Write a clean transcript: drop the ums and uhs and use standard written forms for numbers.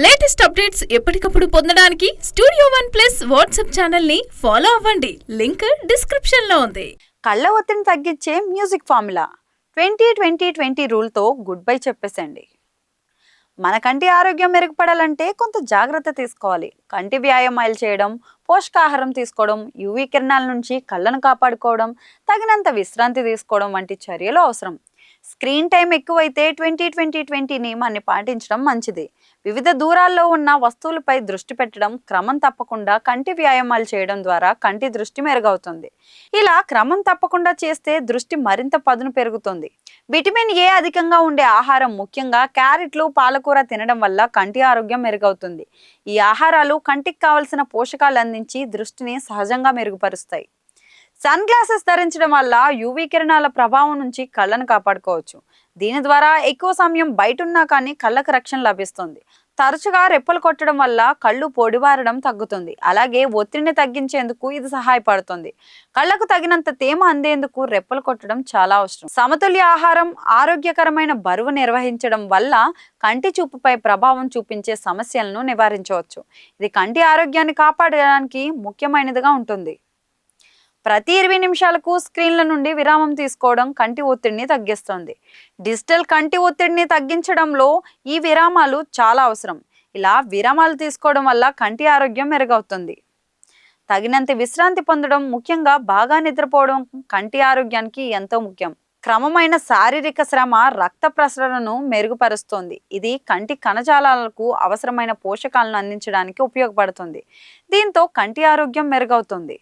Latest updates ఎప్పటికప్పుడు పొందడానికి studio one plus WhatsApp channel ని ఫాలో అవ్వండి. లింక్ డిస్క్రిప్షన్ లో ఉంది. కళ్ళ ఒత్తిడిని తగ్గించే మ్యూజిక్ ఫార్ములా 20-20-20 రూల్తో గుడ్ బై చెప్పేసండి. మన కంటి ఆరోగ్యం మెరుగుపడాలంటే కొంత జాగ్రత్త తీసుకోవాలి. కంటి వ్యాయామాలు చేయడం, పోషకాహారం తీసుకోవడం, యూవీ కిరణాల నుంచి కళ్ళను కాపాడుకోవడం, తగినంత విశ్రాంతి తీసుకోవడం వంటి చర్యలు అవసరం. స్క్రీన్ టైం ఎక్కువైతే 20-20-20 నియమాన్ని పాటించడం మంచిది. వివిధ దూరాల్లో ఉన్న వస్తువులపై దృష్టి పెట్టడం, క్రమం తప్పకుండా కంటి వ్యాయామాలు చేయడం ద్వారా కంటి దృష్టి మెరుగవుతుంది. ఇలా క్రమం తప్పకుండా చేస్తే దృష్టి మరింత పదును పెరుగుతుంది. విటమిన్ ఏ అధికంగా ఉండే ఆహారం, ముఖ్యంగా క్యారెట్లు, పాలకూర తినడం వల్ల కంటి ఆరోగ్యం మెరుగవుతుంది. ఈ ఆహారాలు కంటికి కావలసిన పోషకాలు అందించి దృష్టిని సహజంగా మెరుగుపరుస్తాయి. సన్ గ్లాసెస్ ధరించడం వల్ల యూవీ కిరణాల ప్రభావం నుంచి కళ్ళను కాపాడుకోవచ్చు. దీని ద్వారా ఎక్కువ సమయం బయట ఉన్నా కానీ కళ్ళకు రక్షణ లభిస్తుంది. తరచుగా రెప్పలు కొట్టడం వల్ల కళ్ళు పొడిబారడం తగ్గుతుంది. అలాగే ఒత్తిడిని తగ్గించేందుకు ఇది సహాయపడుతుంది. కళ్ళకు తగినంత తేమ అందేందుకు రెప్పలు కొట్టడం చాలా అవసరం. సమతుల్య ఆహారం, ఆరోగ్యకరమైన బరువు నిర్వహించడం వల్ల కంటి చూపుపై ప్రభావం చూపించే సమస్యలను నివారించవచ్చు. ఇది కంటి ఆరోగ్యాన్ని కాపాడడానికి ముఖ్యమైనదిగా ఉంటుంది. ప్రతి 20 నిమిషాలకు స్క్రీన్ల నుండి విరామం తీసుకోవడం కంటి ఒత్తిడిని తగ్గిస్తుంది. డిజిటల్ కంటి ఒత్తిడిని తగ్గించడంలో ఈ విరామాలు చాలా అవసరం. ఇలా విరామాలు తీసుకోవడం వల్ల కంటి ఆరోగ్యం మెరుగవుతుంది. తగినంత విశ్రాంతి పొందడం, ముఖ్యంగా బాగా నిద్రపోవడం కంటి ఆరోగ్యానికి ఎంతో ముఖ్యం. క్రమమైన శారీరక శ్రమ రక్త ప్రసరణను మెరుగుపరుస్తుంది. ఇది కంటి కణజాలాలకు అవసరమైన పోషకాలను అందించడానికి ఉపయోగపడుతుంది. దీంతో కంటి ఆరోగ్యం మెరుగవుతుంది.